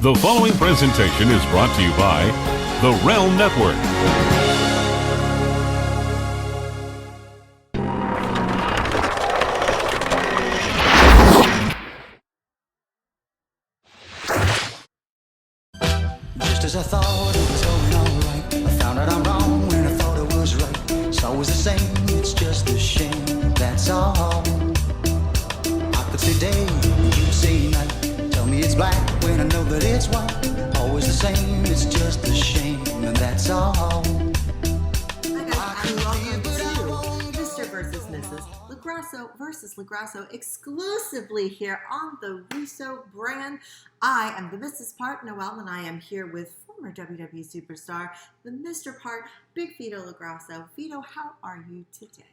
The following presentation is brought to you by the Realm Network. Just as I thought it was going all right, I found out I'm wrong when I thought it was right. It's always the same, it's just a shame, that's all. I could say day, you could say night. Tell me it's black when I know that it's white. Always the same, it's just a shame, and that's all. Hi guys, and welcome to Mr. vs. Mrs. LaGrasso vs. LaGrasso exclusively here on the Russo brand. I am the Mrs. Part, Noel, and I am here with former WWE superstar, the Mr. Part, Big Vito LaGrasso. Vito, how are you today?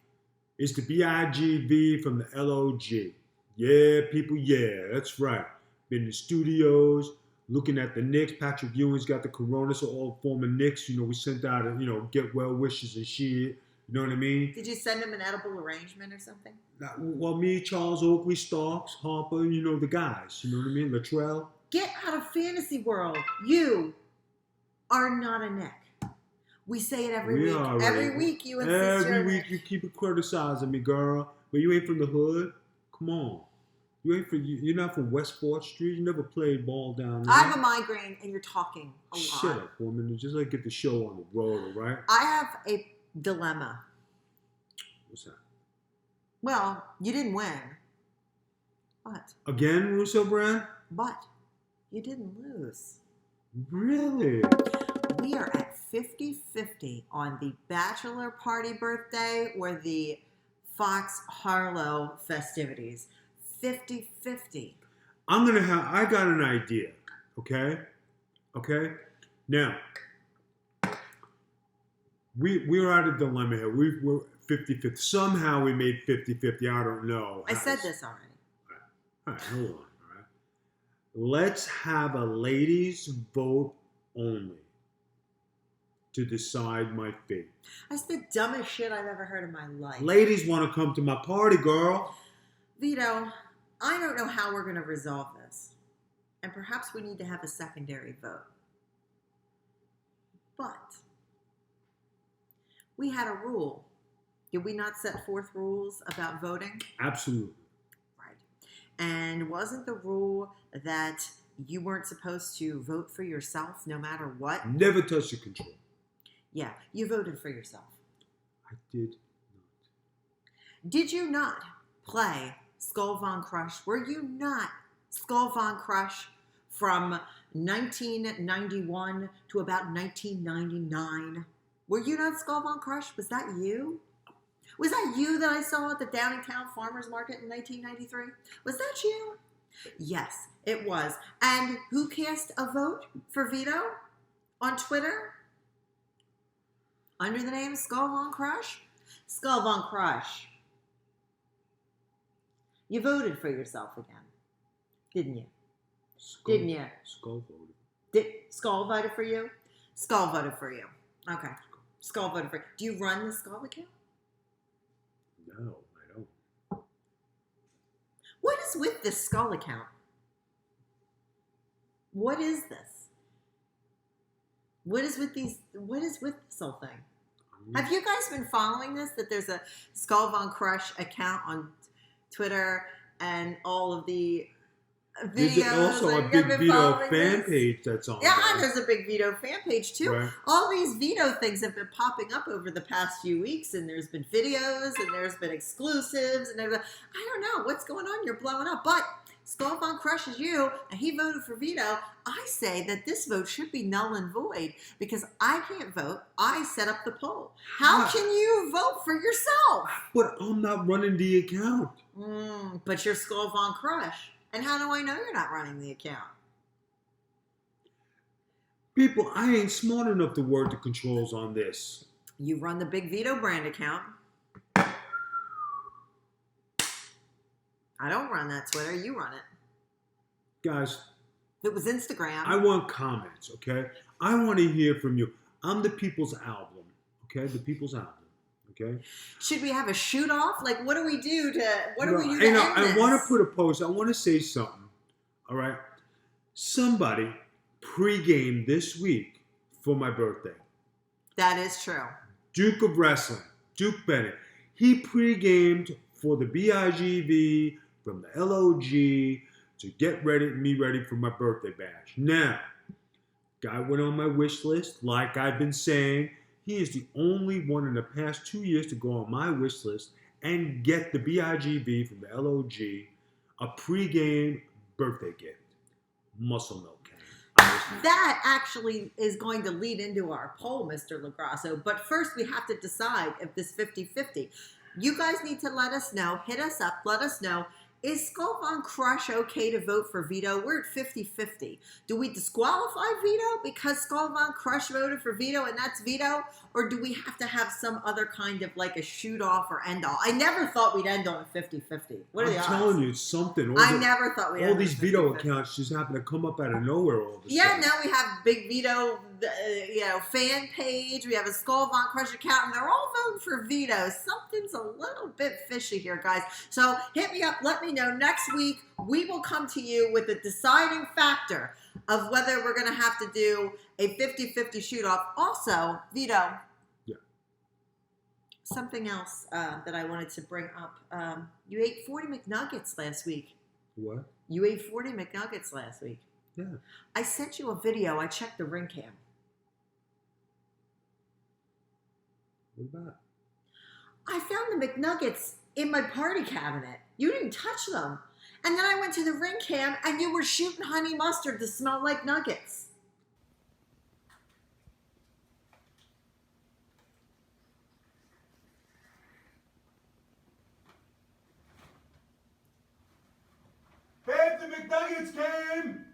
It's the BIGV from the LOG. Yeah, people, yeah, that's right. Been in the studios, looking at the Knicks. Patrick Ewing's got the corona, so all former Knicks, we sent out, get well wishes and shit. You know what I mean? Did you send him an edible arrangement or something? Well, me, Charles Oakley, Starks, Harper, the guys. You know what I mean? Latrell. Get out of fantasy world. You are not a Nick. We say it every week. Right. Every week you insist Every you're a week Nick. you keep it criticizing me, girl. But you ain't from the hood. Come on. You're not from West 4th Street. You never played ball down there. I have a migraine and you're talking a lot. Shut up, woman. Just like get the show on the road, all right? I have a dilemma. What's that? Well, you didn't win. Again, Russo brand? But you didn't lose. Really? We are at 50-50 on the bachelor party birthday or the Fox Harlow festivities. 50-50. I got an idea, okay? Okay? Now, we're at a dilemma here. We're 50-50. Somehow we made 50-50. I don't know. I said this already. All right, hold on. All right. Let's have a ladies' vote only to decide my fate. That's the dumbest shit I've ever heard in my life. Ladies want to come to my party, girl. Vito, I don't know how we're going to resolve this. And perhaps we need to have a secondary vote. But we had a rule. Did we not set forth rules about voting? Absolutely. Right. And wasn't the rule that you weren't supposed to vote for yourself no matter what? Never touch the control. Yeah, you voted for yourself. I did not. Did you not play Skull Von Crush? Were you not Skull Von Crush from 1991 to about 1999? Were you not Skull Von Crush? Was that you? Was that you that I saw at the Downtown Farmers Market in 1993? Was that you? Yes, it was. And who cast a vote for Vito on Twitter? Under the name Skull Von Crush? Skull Von Crush. You voted for yourself again, didn't you? Didn't you? Skull voted. Did Skull voted for you? Skull voted for you. Okay. Skull voted for you. Do you run the Skull account? No, I don't. What is with this Skull account? What is this? What is with this whole thing? Have you guys been following this? That there's a Skull Von Crush account on Twitter and all of the videos. There's also a Big Vito fan page that's on there. there. There's a Big Vito fan page too. Right. All these Vito things have been popping up over the past few weeks, and there's been videos, and there's been exclusives, and I don't know what's going on. You're blowing up, but Skull Von Crush is you, and he voted for Vito. I say that this vote should be null and void because I can't vote. I set up the poll. How can you vote for yourself? But I'm not running the account. But you're Skull Von Crush. And how do I know you're not running the account? People, I ain't smart enough to word the controls on this. You run the Big Vito brand account. I don't run that Twitter. You run it. Guys, it was Instagram. I want comments, okay? I want to hear from you. I'm the people's album, okay? The people's album, okay? Should we have a shoot off? Like, what do we do to end this? I want to put a post. I want to say something, all right? Somebody pregame this week for my birthday. That is true. Duke of Wrestling, Duke Bennett. He pre-gamed for the BIGV from the LOG to get me ready for my birthday bash. Now, guy went on my wish list. Like I've been saying, he is the only one in the past 2 years to go on my wish list and get the BIGV from the LOG, a pre-game birthday gift. Muscle milk. That actually is going to lead into our poll, Mr. LaGrasso. But first, we have to decide if this 50-50. You guys need to let us know. Hit us up. Let us know. Is Skull Von Crush okay to vote for Vito? We're at 50-50. Do we disqualify Vito because Skull Von Crush voted for Vito and that's Vito? Or do we have to have some other kind of like a shoot-off or end-all? I never thought we'd end on a 50-50. What are the odds? I'm telling you, it's something. I never thought we'd end on a 50-50. All these Vito accounts just happen to come up out of nowhere all of a sudden. Yeah, now we have Big Vito, fan page. We have a Skull Von Crush account, and they're all voting for Vito. Something's a little bit fishy here, guys. So hit me up. Let me know. Next week, we will come to you with the deciding factor of whether we're going to have to do a 50-50 shoot-off. Also, Vito. Yeah. Something else that I wanted to bring up. You ate 40 McNuggets last week. What? You ate 40 McNuggets last week. Yeah. I sent you a video. I checked the ring cam. What about? I found the McNuggets in my party cabinet. You didn't touch them. And then I went to the ring cam and you were shooting honey mustard to smell like nuggets. Hey, the McNuggets came!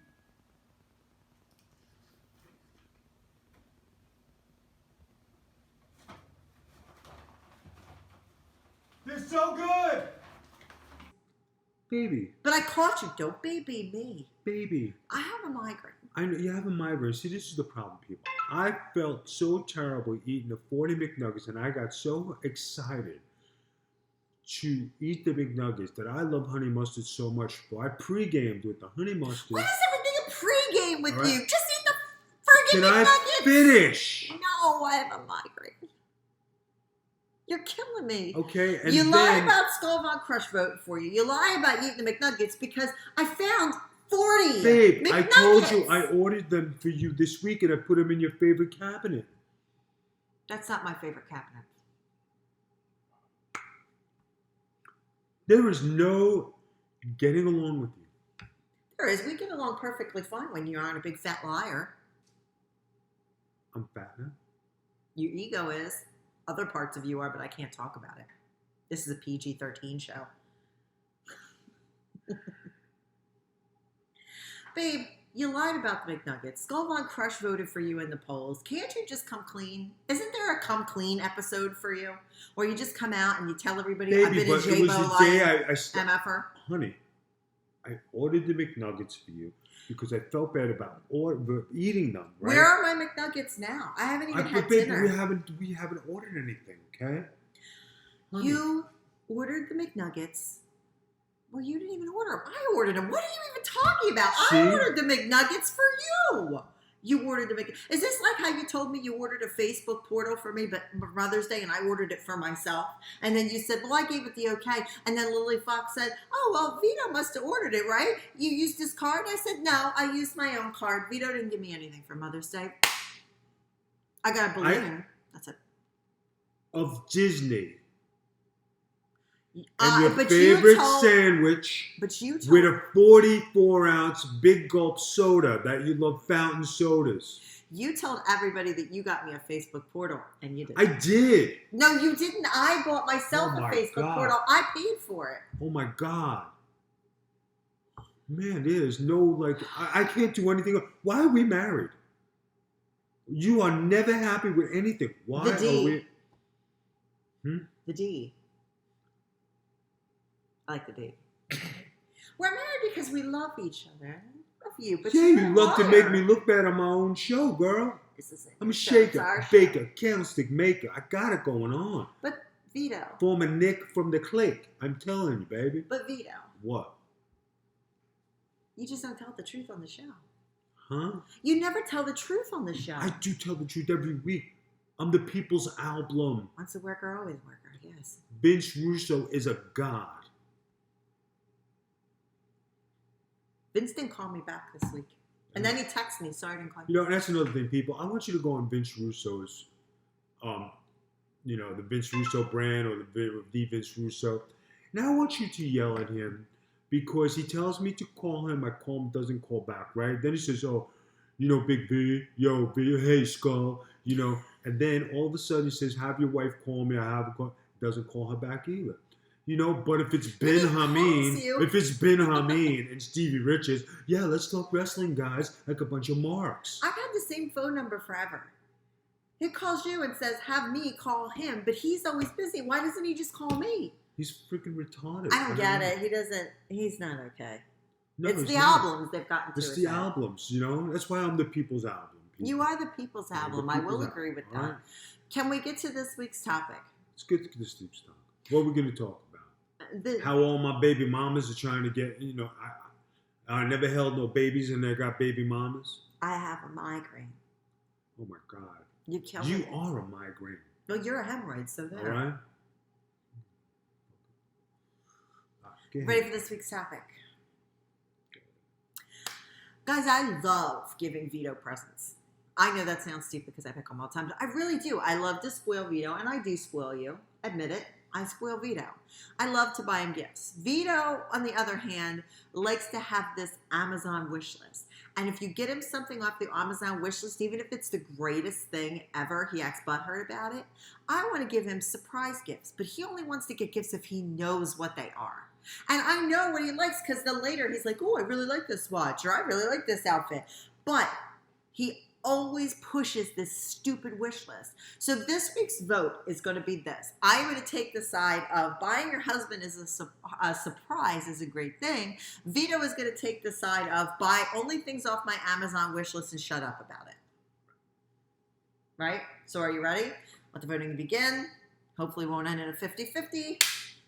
They're so good! Baby. But I caught you. Don't baby me. Baby. I have a migraine. I know you have a migraine. See, this is the problem, people. I felt so terrible eating the 40 McNuggets, and I got so excited to eat the McNuggets that I love honey mustard so much. So I pre-gamed with the honey mustard. What is everything a pre-game with Right. you? Just eat the friggin' Can McNuggets. I finish? No, I have a migraine. You're killing me. Okay, and you then... lie about Skull Von Crush voting for you. You lie about eating the McNuggets because I found 40 Babe, McNuggets. I told you I ordered them for you this week and I put them in your favorite cabinet. That's not my favorite cabinet. There is no getting along with you. There is. We get along perfectly fine when you aren't a big fat liar. I'm fat now. Your ego is. Other parts of you are, but I can't talk about it. This is a PG-13 show. Babe, you lied about the McNuggets. Skull Von Crush voted for you in the polls. Can't you just come clean? Isn't there a come clean episode for you? Where you just come out and you tell everybody I've Baby, been a but it was J-Bo the day liar, I MFer? honey, I ordered the McNuggets for you because I felt bad about eating them, right? Where are my McNuggets now? I haven't even had baby, dinner. we haven't ordered anything, okay? Honey. You ordered the McNuggets. Well, you didn't even order them. I ordered them. What are you even talking about? See? I ordered the McNuggets for you. You ordered the McNuggets. Is this like how you told me you ordered a Facebook portal for me, but for Mother's Day, and I ordered it for myself? And then you said, well, I gave it the okay. And then Lily Fox said, oh, well, Vito must have ordered it, right? You used his card? I said, no, I used my own card. Vito didn't give me anything for Mother's Day. I got a balloon. That's it. Of Disney. And your but favorite told, sandwich but you told, with a 44-ounce big gulp soda that you love fountain sodas. You told everybody that you got me a Facebook portal, and you didn't. I did. No, you didn't. I bought myself Oh a my Facebook God. portal. I paid for it. Oh my God. Man, there's no, like, I can't do anything. Why are we married? You are never happy with anything. Why The D. are we... The D. I like the D. We're married because we love each other. I love you, but Yeah, you're you a love to liar. make me look bad on my own show, girl. This is it. I'm a So it's shaker, our show. baker, candlestick maker. I got it going on. But Vito. Former Nick from the clique. I'm telling you, baby. But Vito. What? You just don't tell the truth on the show. Huh? You never tell the truth on the show. I do tell the truth every week. I'm the people's album. Once a worker, always a worker, yes. Vince Russo is a god. Vince didn't call me back this week. And then he texted me, sorry I didn't call you. You know, and that's another thing, people. I want you to go on Vince Russo's, the Vince Russo brand or the Vince Russo. Now I want you to yell at him because he tells me to call him. I call him, doesn't call back, right? Then he says, oh, Big V, yo, V, hey, Skull, And then all of a sudden he says, have your wife call me. I have her call. Doesn't call her back either. But if it's Ben Hameen and Stevie Richards, yeah, let's talk wrestling, guys, like a bunch of marks. I've had the same phone number forever. He calls you and says, have me call him, but he's always busy. Why doesn't he just call me? He's freaking retarded. I don't get it. He's not okay. No, it's he's the not. albums they've gotten to. It's the albums, That's why I'm the people's album. People. You are the people's album. I will agree with that. Right. Can we get to this week's topic? Let's get to this deep stuff. What are we going to talk about? How all my baby mamas are trying to get, I never held no babies and they got baby mamas. I have a migraine. Oh my God. You kill me. You are a migraine. Well, you're a hemorrhoid, so there. All right. Ready for this week's topic? Guys, I love giving Vito presents. I know that sounds stupid because I pick them all the time, but I really do. I love to spoil Vito, and I do spoil you. Admit it. I spoil Vito. I love to buy him gifts. Vito, on the other hand, likes to have this Amazon wish list. And if you get him something off the Amazon wish list, even if it's the greatest thing ever, he acts butthurt about it, I want to give him surprise gifts. But he only wants to get gifts if he knows what they are. And I know what he likes because then later he's like, oh, I really like this watch, or I really like this outfit. But he always pushes this stupid wish list. So this week's vote is going to be this. I'm going to take the side of buying your husband as a surprise is a great thing. Vito is going to take the side of buy only things off my Amazon wish list and shut up about it. Right? So are you ready? Let the voting begin. Hopefully it won't end in a 50-50.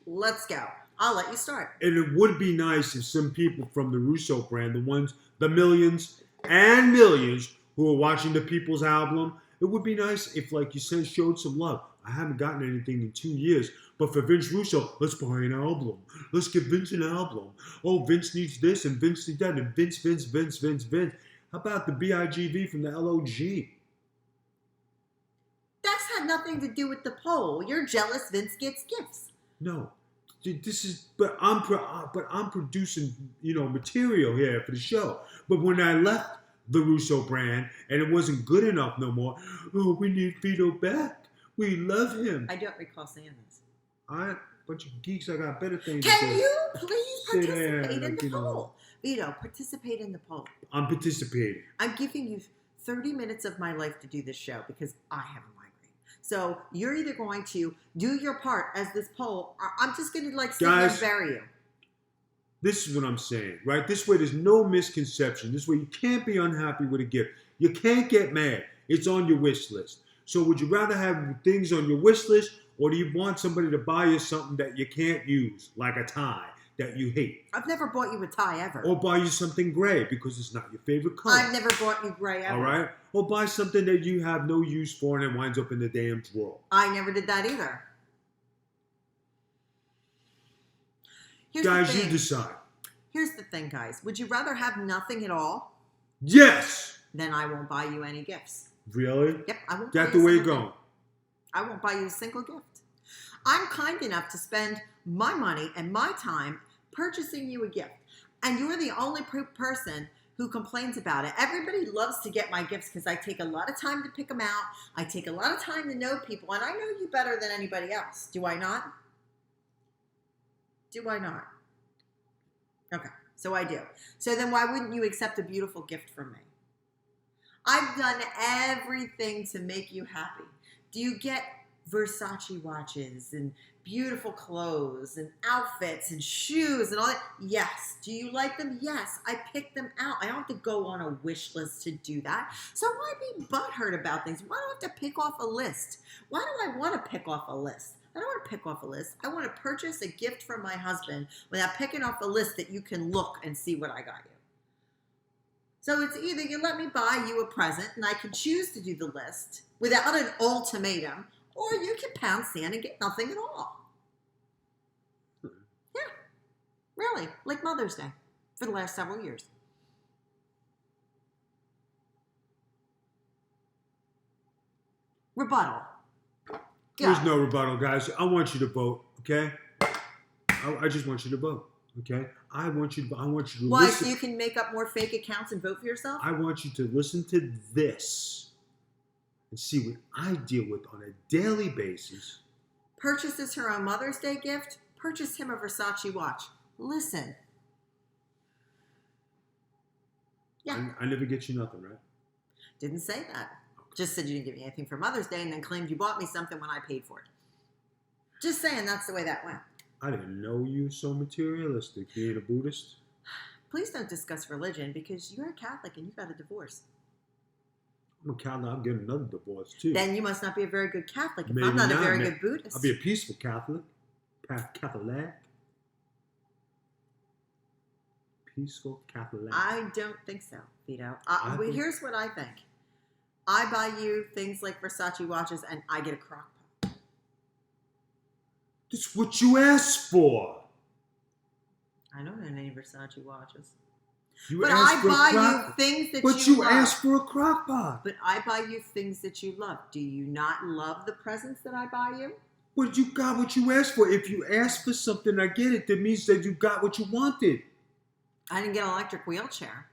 Let's go. I'll let you start. And it would be nice if some people from the Russo brand, the millions and millions who are watching the People's Album, it would be nice if, like you said, showed some love. I haven't gotten anything in 2 years. But for Vince Russo, let's buy an album. Let's give Vince an album. Oh, Vince needs this and Vince needs that. And Vince. How about the BIGV from the LOG? That's had nothing to do with the poll. You're jealous Vince gets gifts. No. But I'm producing, material here for the show. But when I left the Russo brand, and it wasn't good enough no more. Oh, we need Vito back. We love him. I don't recall saying this. All right, bunch of geeks. I got better things to Can say. you please participate in the poll? Vito, participate in the poll. I'm participating. I'm giving you 30 minutes of my life to do this show because I have a migraine. So you're either going to do your part as this poll, or I'm just going to sit here and bury you. This is what I'm saying, right? This way there's no misconception. This way you can't be unhappy with a gift. You can't get mad. It's on your wish list. So would you rather have things on your wish list, or do you want somebody to buy you something that you can't use, like a tie that you hate? I've never bought you a tie ever. Or buy you something gray because it's not your favorite color. I've never bought you gray ever. All right? Or buy something that you have no use for and it winds up in the damn drawer. I never did that either. Guys, you decide. Here's the thing, guys. Would you rather have nothing at all? Yes! Then I won't buy you any gifts. Really? Yep, I won't. That's the way it's going. I won't buy you a single gift. I'm kind enough to spend my money and my time purchasing you a gift. And you're the only person who complains about it. Everybody loves to get my gifts because I take a lot of time to pick them out. I take a lot of time to know people. And I know you better than anybody else. Do I not? Do I not? Okay, so I do. So then why wouldn't you accept a beautiful gift from me? I've done everything to make you happy. Do you get Versace watches and beautiful clothes and outfits and shoes and all that? Yes. Do you like them? Yes. I pick them out. I don't have to go on a wish list to do that. So why be butthurt about things? Why do I have to pick off a list? Why do I want to pick off a list? I don't want to pick off a list. I want to purchase a gift from my husband without picking off a list that you can look and see what I got you. So it's either you let me buy you a present and I can choose to do the list without an ultimatum, or you can pound sand and get nothing at all. Yeah, really, like Mother's Day for the last several years. Rebuttal. Go. There's no rebuttal, guys. I want you to vote, okay? I just want you to vote, okay? I want you to Why, listen. so you can make up more fake accounts and vote for yourself? I want you to listen to this and see what I deal with on a daily basis. Purchases her own Mother's Day gift. Purchase him a Versace watch. Listen. Yeah. I never get you nothing, right? Didn't say that. Just said you didn't give me anything for Mother's Day and then claimed you bought me something when I paid for it. Just saying that's the way that went. I didn't know you were so materialistic, being a Buddhist. Please don't discuss religion because you're a Catholic and you got a divorce. I'm a Catholic. I'm getting another divorce, too. Then you must not be a very good Catholic if Maybe I'm not a not, very man. good Buddhist. I'll be a peaceful Catholic. Catholic. Peaceful Catholic. I don't think so, Vito. Here's what I think. I buy you things like Versace watches and I get a crock pot. That's what you asked for. I don't own any Versace watches. You But asked I for a buy crock- you things that But you you love. asked for a crock pot. But I buy you things that you love. Do you not love the presents that I buy you? But you got what you asked for. If you ask for something, I get it. That means that you got what you wanted. I didn't get an electric wheelchair.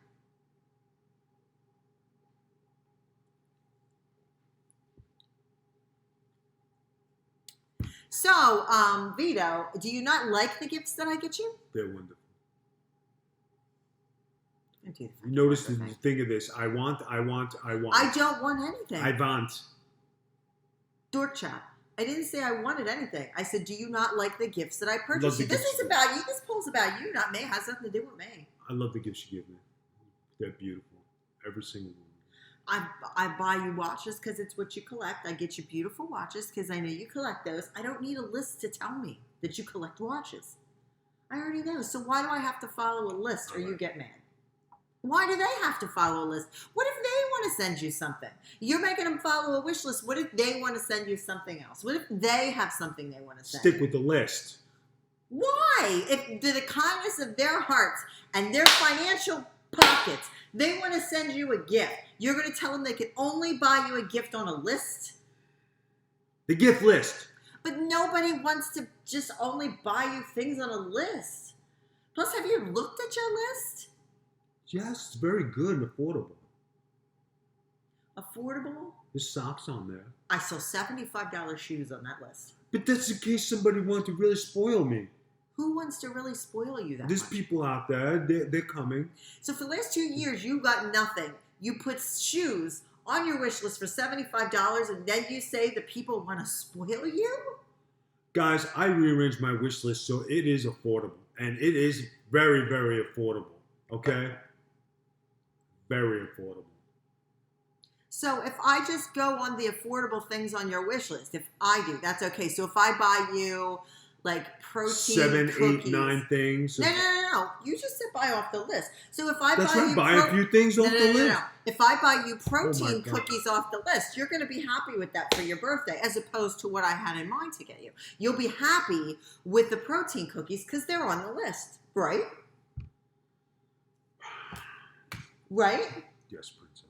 So, Vito, do you not like the gifts that I get you? They're wonderful. Don't do the You fucking notice the wonderful thing. thing of this. I want. I don't want anything. I want. Dork chap. I didn't say I wanted anything. I said, do you not like the gifts that I Love purchased the you? This gifts. is about you. This poll's about you, not me. It has nothing to do with me. I love the gifts you give me. They're beautiful. Every single one. I buy you watches because it's what you collect. I get you beautiful watches because I know you collect those. I don't need a list to tell me that you collect watches. I already know. So why do I have to follow a list or you get mad? Why do they have to follow a list? What if they want to send you something? You're making them follow a wish list. What if they want to send you something else? What if they have something they want to send Stick you? with the list. Why? If to the kindness of their hearts and their financial pockets, they want to send you a gift. You're going to tell them they can only buy you a gift on a list? The gift list. But nobody wants to just only buy you things on a list. Plus, have you looked at your list? Yes, it's very good and affordable. Affordable? There's socks on there. I saw $75 shoes on that list. But that's in case somebody wants to really spoil me. Who wants to really spoil you that There's much? people out there. They're coming. So for the last 2 years, you got nothing. You put shoes on your wish list for $75, and then you say the people want to spoil you? Guys, I rearranged my wish list so it is affordable. And it is very, very affordable. Okay? Very affordable. So if I just go on the affordable things on your wish list, if I do, that's okay. So if I buy you like protein 7, cookies. 8, 9 things. No. You just said buy off the list. So if I That's buy right. you Buy a few things off the list. If I buy you protein God. cookies off the list, you're going to be happy with that for your birthday, as opposed to what I had in mind to get you. You'll be happy with the protein cookies because they're on the list, right? Right? Yes, princess.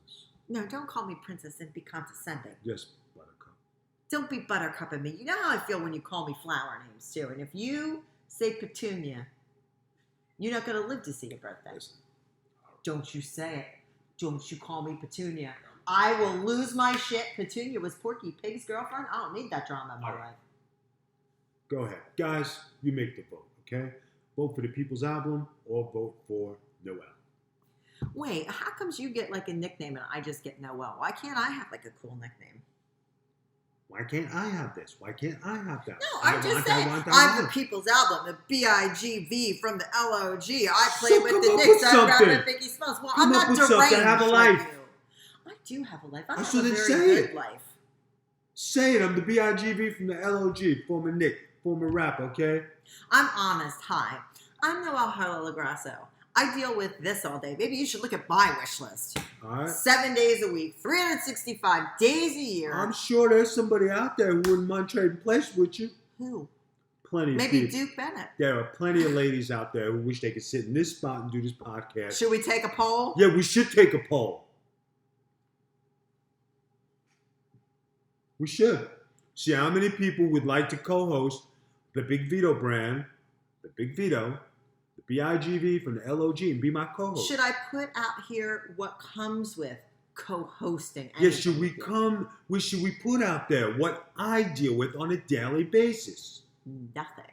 No, don't call me princess and be condescending. Yes, buttercup. Don't be buttercupping me. You know how I feel when you call me flower names too. And if you say Petunia, you're not going to live to see your birthday. Listen. Don't you say it. Don't you call me Petunia. I will lose my shit. Petunia was Porky Pig's girlfriend. I don't need that drama in my All right. life. Go ahead. Guys, you make the vote, okay? Vote for the People's Album or vote for Noel. Wait, how comes you get like a nickname and I just get Noel? Why can't I have like a cool nickname? Why can't I have this? Why can't I have that? No, I'm just saying. I'm the People's Album, the BIGV from the LOG. I play So with come the up Knicks. with I rap something. at Biggie Smalls. Well, Come I'm up not with deranged something. Have a like life. you. I do have a life. I Oh, have so a then very say good it. life. Say it. I'm the BIGV from the LOG, former Nick, former rap, okay? I'm honest. Hi. I'm Noel Harlow. I deal with this all day. Maybe you should look at my wish list. All right. 7 days a week, 365 days a year. I'm sure there's somebody out there who wouldn't mind trading place with you. Who? Plenty of Maybe people. Duke Bennett. There are plenty of ladies out there who wish they could sit in this spot and do this podcast. Should we take a poll? Yeah, we should take a poll. We should. See how many people would like to co-host the Big Vito brand, the Big Vito, the BIGV from the LOG, and be my co-host. Should I put out here what comes with co-hosting? Yes, should we anything? should we put out there what I deal with on a daily basis? Nothing.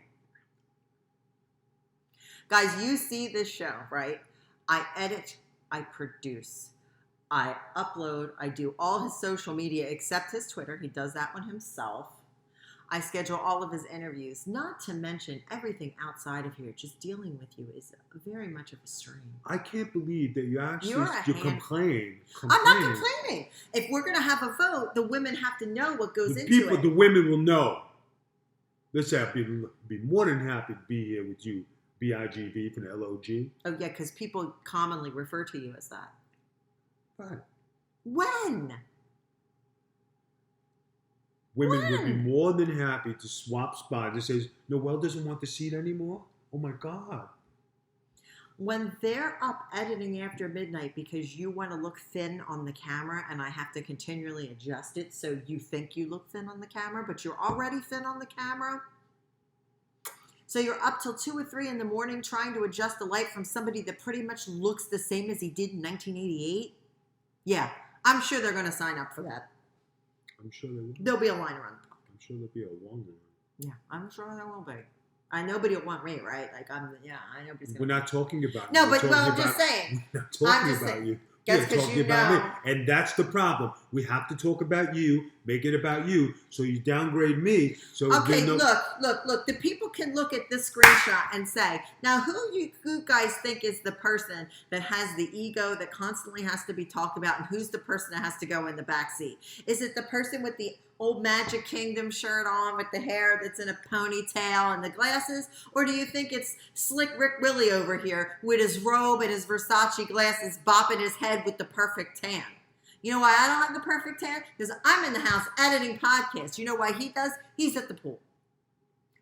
Guys, you see this show, right? I edit, I produce, I upload, I do all his social media except his Twitter. He does that one himself. I schedule all of his interviews, not to mention everything outside of here. Just dealing with you is very much of a strain. I can't believe that you I'm complain. not complaining. If we're going to have a vote, the women have to know what goes into it. The women will know. Let's be more than happy to be here with you, BIGV from the LOG. Oh, yeah, because people commonly refer to you as that. Fine. When? Women would be more than happy to swap spots. It says, Noel doesn't want the seat anymore? Oh, my God. When they're up editing after midnight because you want to look thin on the camera and I have to continually adjust it so you think you look thin on the camera, but you're already thin on the camera. So you're up till 2 or 3 in the morning trying to adjust the light from somebody that pretty much looks the same as he did in 1988. Yeah, I'm sure they're going to sign up for that. I'm sure there will. There'll be a line around the block. I'm sure there'll be a long line. Yeah, I'm sure there will be. Nobody will want me, right? Like, I nobody's We're going not talking about you. No, We're but, talking I'm about, just saying. We're not talking just about saying. you. That's We're 'cause talking you about know. me. And that's the problem. We have to talk about you, make it about you, so you downgrade me. So Okay, look. The people can look at this screenshot and say, now who you guys think is the person that has the ego that constantly has to be talked about, and who's the person that has to go in the back seat? Is it the person with the old Magic Kingdom shirt on with the hair that's in a ponytail and the glasses? Or do you think it's Slick Rick Willie over here with his robe and his Versace glasses bopping his head with the perfect tan? You know why I don't have the perfect tan? Because I'm in the house editing podcasts. You know why he does? He's at the pool.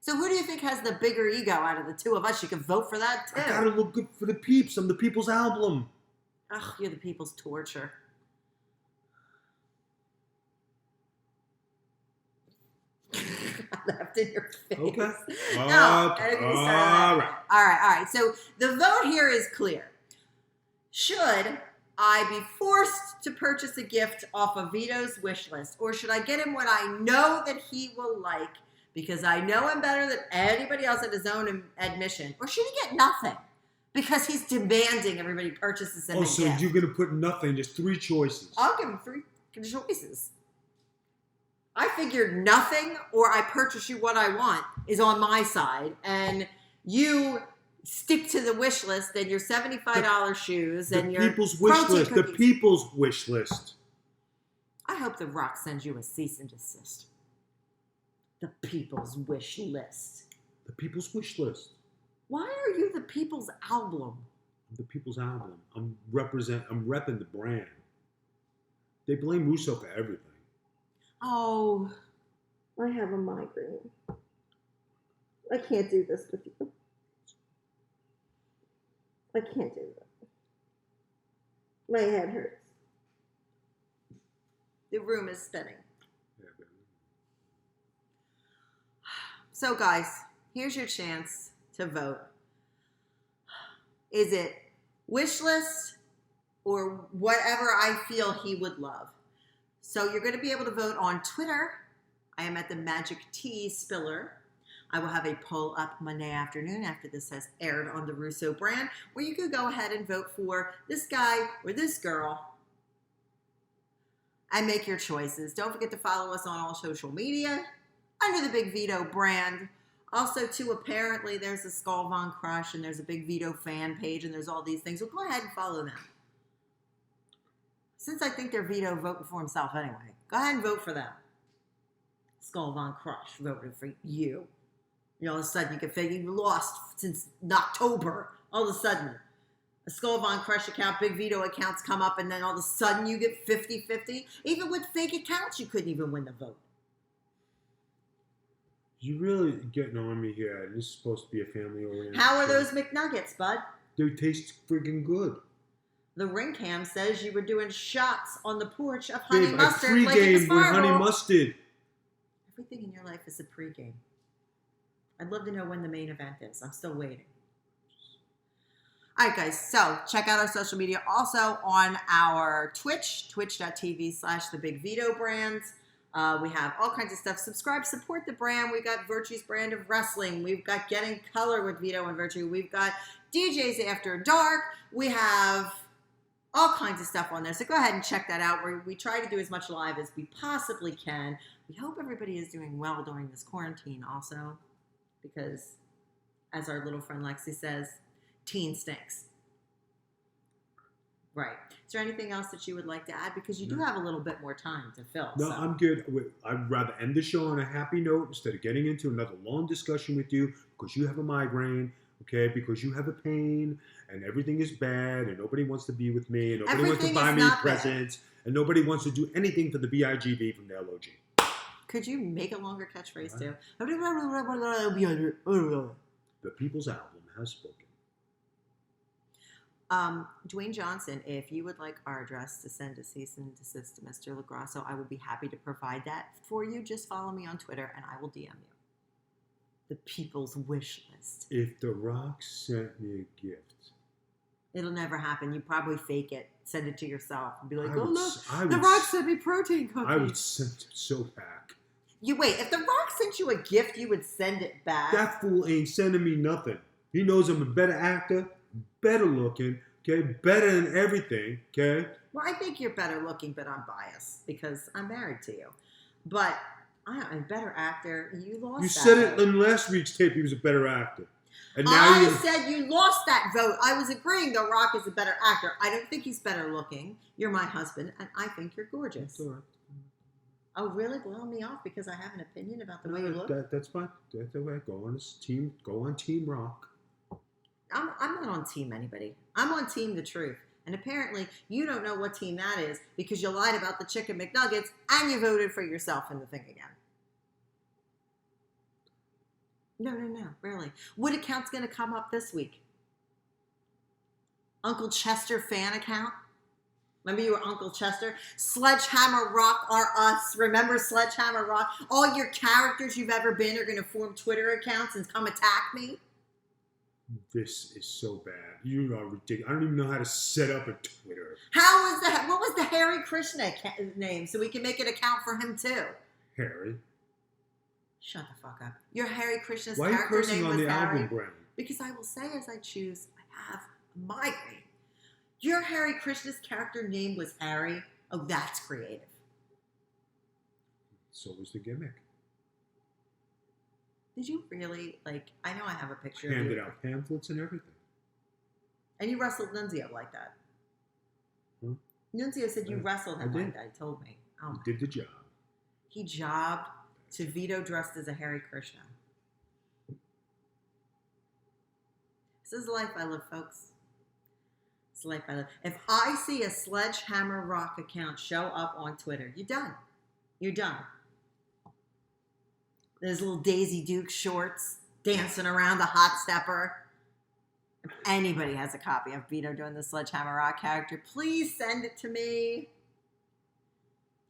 So who do you think has the bigger ego out of the two of us? You can vote for that too. I gotta look good for the peeps. I'm the people's album. Ugh, you're the people's torture. I laughed in your face. Okay. No, Okay. all right. So the vote here is clear. Should I be forced to purchase a gift off of Vito's wish list, or should I get him what I know that he will like because I know him better than anybody else at his own admission? Or should he get nothing because he's demanding everybody purchases him a so gift? you're gonna put nothing, just 3 choices. I'll give him 3 choices. I figured nothing or I purchase you what I want is on my side, and you stick to the wish list and your $75 shoes and your people's wish protein list. cookies. The people's wish list. I hope The Rock sends you a cease and desist. The people's wish list. The people's wish list. Why are you the people's album? The people's album. I'm repping the brand. They blame Russo for everything. Oh, I have a migraine. I can't do this with you. I can't do that. My head hurts. The room is spinning. So, guys, here's your chance to vote. Is it wish list or whatever I feel he would love? So you're going to be able to vote on Twitter. I am at the Magic Tea Spiller. I will have a poll up Monday afternoon after this has aired on the Russo brand, where you could go ahead and vote for this guy or this girl and make your choices. Don't forget to follow us on all social media under the Big Vito brand. Also, too, apparently there's a Skull Von Crush and there's a Big Vito fan page and there's all these things. So go ahead and follow them. Since I think they're Vito voting for himself anyway, go ahead and vote for them. Skull Von Crush voted for you. All of a sudden, you can figure you lost since October. All of a sudden, a Skull Von Crush account, Big Vito accounts come up, and then all of a sudden you get 50-50. Even with fake accounts, you couldn't even win the vote. You really getting on me here. This is supposed to be a family-oriented How are show. those McNuggets, bud? They taste freaking good. The ring cam says you were doing shots on the porch of honey Babe, mustard. I like it was pregame with honey Fireball. mustard. Everything in your life is a pregame. I'd love to know when the main event is. I'm still waiting. All right, guys. So check out our social media. Also on our Twitch, twitch.tv/thebigvito brands. We have all kinds of stuff. Subscribe, support the brand. We've got Virtue's brand of wrestling. We've got Getting Color with Vito and Virtue. We've got DJs After Dark. We have all kinds of stuff on there. So go ahead and check that out. We try to do as much live as we possibly can. We hope everybody is doing well during this quarantine also, because as our little friend Lexi says, teen stinks. Right. Is there anything else that you would like to add? Because you do have a little bit more time to fill. No, so. I'm good. I'd rather end the show on a happy note instead of getting into another long discussion with you because you have a migraine, okay, because you have a pain and everything is bad and nobody wants to be with me and nobody wants to buy me presents and nobody wants to do anything for the BIGV from the LOG. Could you make a longer catchphrase too? The People's Album has spoken. Dwayne Johnson, if you would like our address to send a cease and desist to Mr. LaGrasso, I will be happy to provide that for you. Just follow me on Twitter and I will DM you. The People's Wish List. If The Rock sent me a gift. It'll never happen. You probably fake it. Send it to yourself and be like, The The Rock sent me protein cookies. I would send it so back. You wait, if The Rock sent you a gift, you would send it back? That fool ain't sending me nothing. He knows I'm a better actor, better looking, okay, better than everything, okay? Well, I think you're better looking, but I'm biased because I'm married to you. But I'm a better actor. You lost. You that said it vote. in last week's tape. He was a better actor, and now I said you lost that vote. I was agreeing The Rock is a better actor. I don't think he's better looking. You're my husband, and I think you're gorgeous. That's all right. Oh, really? Blowing me off because I have an opinion about the way you look? That's fine. That's all right. Go on this team. Go on Team Rock. I'm not on team anybody. I'm on team the truth. And apparently you don't know what team that is because you lied about the chicken McNuggets and you voted for yourself in the thing again. No, really. What account's going to come up this week? Uncle Chester fan account? Remember you were Uncle Chester? Sledgehammer Rock are us. Remember Sledgehammer Rock? All your characters you've ever been are going to form Twitter accounts and come attack me? This is so bad. You are ridiculous. I don't even know how to set up a Twitter. What was the Harry Krishna name so we can make an account for him too? Harry. Shut the fuck up. Your Harry Krishna's Why are you character cursing name on was the Harry. album brand? Because I will say as I choose, I have a migraine. Your Harry Krishna's character name was Harry. Oh, that's creative. So was the gimmick. Did you really, I know I have a picture of Handed you. out pamphlets and everything. And you wrestled Nunzio like that. Huh? Nunzio said you wrestled him I did. like that. He told me. Oh, He did the job. he jobbed to Vito dressed as a Harry Krishna. This is the life I live, folks. It's the life I live. If I see a Sledgehammer Rock account show up on Twitter, you're done. You're done. There's little Daisy Duke shorts dancing around the hot stepper. If anybody has a copy of Vito doing the Sledgehammer Rock character, please send it to me.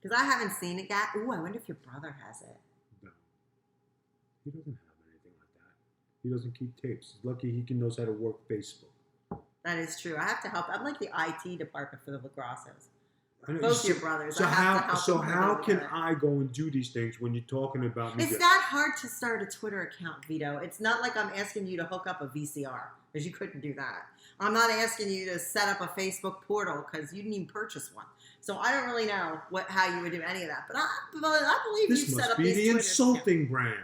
Because I haven't seen it yet. Ooh, I wonder if your brother has it. No. He doesn't have anything like that. He doesn't keep tapes. He's lucky he knows how to work Facebook. That is true. I have to help. I'm like the IT department for the LaGrassos. I know, Both your brothers. So I have to help them how put it can together. I go and do these things when you're talking about me? It's not hard to start a Twitter account, Vito. It's not like I'm asking you to hook up a VCR, because you couldn't do that. I'm not asking you to set up a Facebook portal, because you didn't even purchase one. So I don't really know how you would do any of that. But I believe This you set must up be these the Twitter insulting brand.